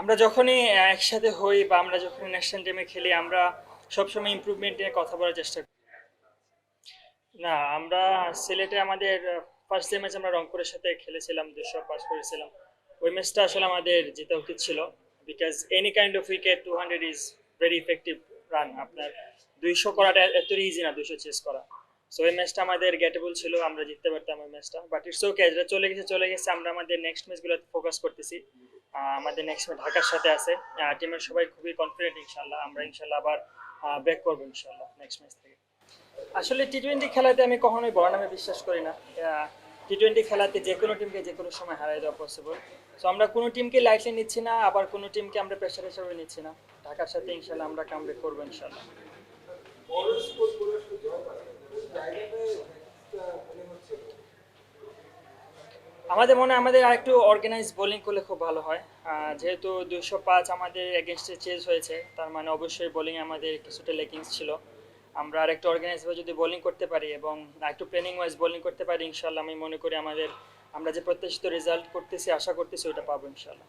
আমরা যখনই একসাথে হই বা আমরা যখন ন্যাশনাল টিমে খেলি আমরা সবসময় ইমপ্রুভমেন্ট নিয়ে কথা বলার চেষ্টা করি। না, আমরা সিলেটে আমাদের ফার্স্ট যে ম্যাচ আমরা রংপুরের সাথে খেলেছিলাম, 200 পাস করেছিলাম। ওই ম্যাচটা আসলে আমাদের জেতা উচিত ছিল, because any kind of wicket 200 is very effective run. আপনার 200 করাটা এত ইজি না, 200 চেস করা। সো ওই ম্যাচটা আমাদের গেটেবল ছিল, আমরা জিততে পারতাম ওই ম্যাচটা, বাট ইটস ওকে, যেটা চলে গেছে চলে গেছে। আমরা আমাদের নেক্সট ম্যাচগুলোতে ফোকাস করতেছি। আমাদের নেক্সট ম্যাচ ঢাকার সাথে আছে। টিমের সবাই খুবই কনফিডেন্ট, ইনশাল্লাহ আমরা ইনশাল্লাহ আবার ব্যাক করবো ইনশাল্লাহ নেক্সট ম্যাচ থেকে। আসলে টি-20 খেলাতে আমি কখনোই বড় নামে বিশ্বাস করি না। টি-20 খেলাতে যে কোনো টিমকে যে কোনো সময় হারিয়ে দেওয়া পসিবল। সো আমরা কোনো টিমকে লাইটলি নিচ্ছি না, আবার কোনো টিমকে আমরা প্রেশার হিসাবে নিচ্ছি না। ঢাকার সাথে ইনশাল্লাহ আমরা কামব্যাক করবো ইনশাল্লাহ। আমাদের মনে হয় আমাদের আরেকটু অর্গানাইজ বোলিং করলে খুব ভালো হয়। যেহেতু 205 আমাদের এগেনস্টে চেজ হয়েছে, তার মানে অবশ্যই বোলিং আমাদের কিছুটা লেকিংস ছিল। আমরা আরেকটু অর্গানাইজভাবে যদি বোলিং করতে পারি এবং একটু প্ল্যানিং ওয়াইজ বোলিং করতে পারি, ইনশাল্লাহ আমি মনে করি আমরা যে প্রত্যাশিত রেজাল্ট করতেছি, আশা করতেছি, ওইটা পাবো ইনশাল্লাহ।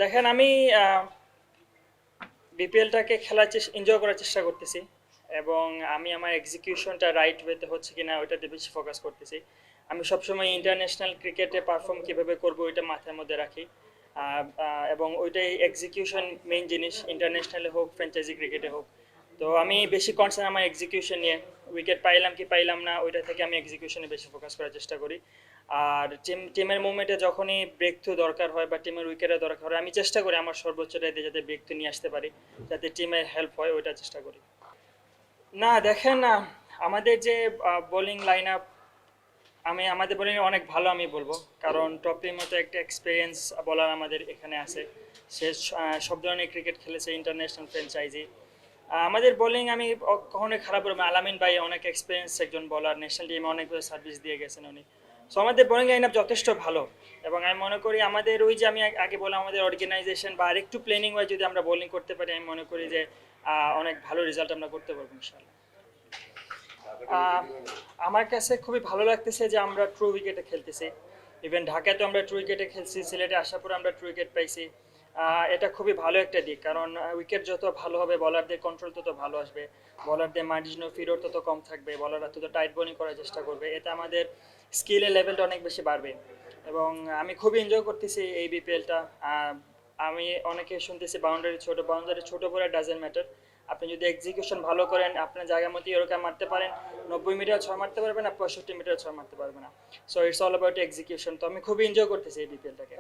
দেখেন, আমি বিপিএলটাকে খেলার এনজয় করার চেষ্টা করতেছি, এবং আমি আমার এক্সিকিউশনটা রাইট ওয়েতে হচ্ছে কিনা ওইটাতে বেশি ফোকাস করতেছি। আমি সবসময় ইন্টারন্যাশনাল ক্রিকেটে পারফর্ম কীভাবে করবো ওইটা মাথার মধ্যে রাখি, এবং ওইটাই এক্সিকিউশন মেইন জিনিস, ইন্টারন্যাশনালে হোক ফ্র্যাঞ্চাইজি ক্রিকেটে হোক। তো আমি বেশি কনসার্ন আমার এক্সিকিউশন নিয়ে, উইকেট পাইলাম কি পাইলাম না ওইটা থেকে আমি এক্সিকিউশনে বেশি ফোকাস করার চেষ্টা করি। আর টিমের মুভমেন্টে যখনই ব্রেক থ্রু দরকার হয় বা টিমের উইকেটের দরকার হয়, আমি চেষ্টা করি আমার সর্বোচ্চটা দিয়ে যাতে ব্রেক থ্রু নিয়ে আসতে পারি, যাতে টিমের হেল্প হয়, ওইটা চেষ্টা করি। না দেখেন, আমাদের যে বোলিং লাইন আপ, আমাদের বোলিং অনেক ভালো আমি বলবো, কারণ টপের মতো একটা এক্সপিরিয়েন্স বলার আমাদের এখানে আছে। সে সব ধরনের ক্রিকেট খেলেছে, ইন্টারন্যাশনাল ফ্র্যাঞ্চাইজি। আমাদের বোলিং আমি কখনোই খারাপ বলবো না। আলামিন ভাই অনেক এক্সপিরিয়েন্স একজন বলার, ন্যাশনাল টিমে অনেক সার্ভিস দিয়ে গেছেন উনি। সো আমাদের বোলিং লাইন আপ যথেষ্ট ভালো, এবং আমি মনে করি আমাদের ওই যে আমি আগে বললাম আমাদের অর্গানাইজেশন বা আরেকটু প্ল্যানিং ওয়াইজ যদি আমরা বোলিং করতে পারি, আমি মনে করি যে অনেক ভালো রেজাল্ট আমরা করতে পারবো ইনশাল্লাহ। আমার কাছে খুবই ভালো লাগতেছে যে আমরা ট্রু উইকেটে খেলতেছি। ইভেন ঢাকায় তো আমরা ট্রু উইকেটে খেলছি, সিলেটে আসার পর আমরা ট্রু উইকেট পাইছি। এটা খুবই ভালো একটা দিক, কারণ উইকেট যত ভালো হবে বলারদের কন্ট্রোল তত ভালো আসবে, বলারদের মার্জিন অফ এরর তত কম থাকবে, বলাররা তত টাইট বোলিং করার চেষ্টা করবে, এতে আমাদের স্কিলের লেভেলটা অনেক বেশি বাড়বে। এবং আমি খুবই এনজয় করতেছি এই বিপিএলটা। আমি অনেকে শুনতেছি বাউন্ডারি ছোট বলে ডাজেন্ট ম্যাটার। আপনি যদি এক্সিকিউশন ভালো করেন, আপনার জায়গা মতো ইয়র্কার মারতে পারেন, 90 মিটার ছয় মারতে পারবেন না, 65 মিটার ছয় মারতে পারবেন না। So it's all about execution. তো আমি খুবই এনজয় করতেছি এই বিপিএলটাকে।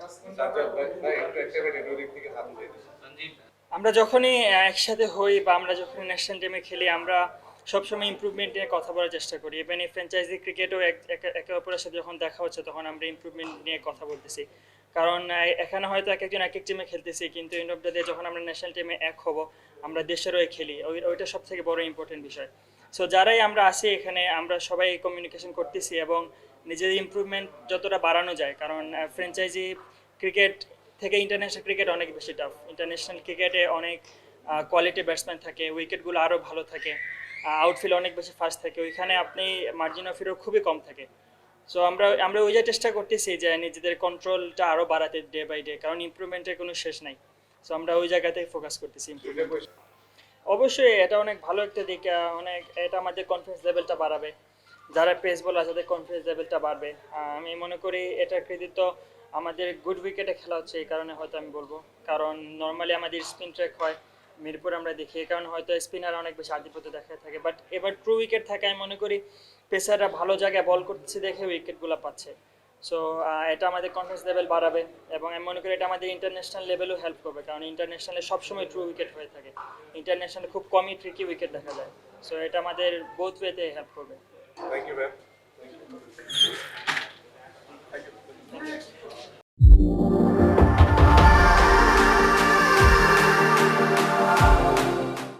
আমরা যখনই একসাথে হই বা আমরা যখন ন্যাশনাল টিমে খেলি আমরা সবসময় ইমপ্রুভমেন্ট নিয়ে কথা বলার চেষ্টা করি। ইভেন এই ফ্র্যাঞ্চাইজি ক্রিকেটও একে অপরের সাথে যখন দেখা হচ্ছে তখন আমরা ইমপ্রুভমেন্ট নিয়ে কথা বলতেছি, কারণ এখানে হয়তো এক একজন এক এক টিমে খেলতেছি, কিন্তু এন্ড অফ দ্য ডে যখন আমরা ন্যাশনাল টিমে এক হব, আমরা দেশের হয়ে খেলি, ওইটা সব থেকে বড় ইম্পর্টেন্ট বিষয়। সো যারাই আমরা আসি এখানে আমরা সবাই কমিউনিকেশন করতেছি, এবং নিজের ইমপ্রুভমেন্ট যতটা বাড়ানো যায়, কারণ ফ্র্যাঞ্চাইজি ক্রিকেট থেকে ইন্টারন্যাশনাল ক্রিকেট অনেক বেশি টাফ। ইন্টারন্যাশনাল ক্রিকেটে অনেক কোয়ালিটি ব্যাটসম্যান থাকে, উইকেটগুলো আরও ভালো থাকে, আউটফিল্ড অনেক বেশি ফাস্ট থাকে, ওইখানে আপনি মার্জিন অফ এরর খুবই কম থাকে। সো আমরা আমরা ওই যে চেষ্টা করতেছি যে নিজেদের কন্ট্রোলটা আরও বাড়াতে ডে বাই ডে, কারণ ইমপ্রুভমেন্টের কোনো শেষ নাই। সো আমরা ওই জায়গাতেই ফোকাস করতেছি ইমপ্রুভমেন্ট। অবশ্যই এটা অনেক ভালো একটা দিক, এটা আমাদের কনফিডেন্স লেভেলটা বাড়াবে, যারা পেস বলার তাদের কনফিডেন্স লেভেলটা বাড়বে। আমি মনে করি এটার কৃতিত্ব আমাদের গুড উইকেটে খেলা হচ্ছে এই কারণে হয়তো আমি বলবো, কারণ নর্মালি আমাদের স্পিন ট্র্যাক হয় মিরপুর আমরা দেখি, এই কারণে হয়তো স্পিনার অনেক বেশি আধিপত্য দেখা থাকে, বাট এবার ট্রু উইকেট থাকে আমি মনে করি পেসাররা ভালো জায়গায় বল করতেছে দেখে উইকেটগুলো পাচ্ছে। সো এটা আমাদের কনফিডেন্স লেভেল বাড়াবে, এবং আমি মনে করি এটা আমাদের ইন্টারন্যাশনাল লেভেলেও হেল্প করবে, কারণ ইন্টারন্যাশনালে সবসময় ট্রু উইকেট হয়ে থাকে, ইন্টারন্যাশনালে খুব কমই ট্রিকি উইকেট দেখা যায়। সো এটা আমাদের বোথ ওয়েতে হেল্প করবে। Thank you ma'am.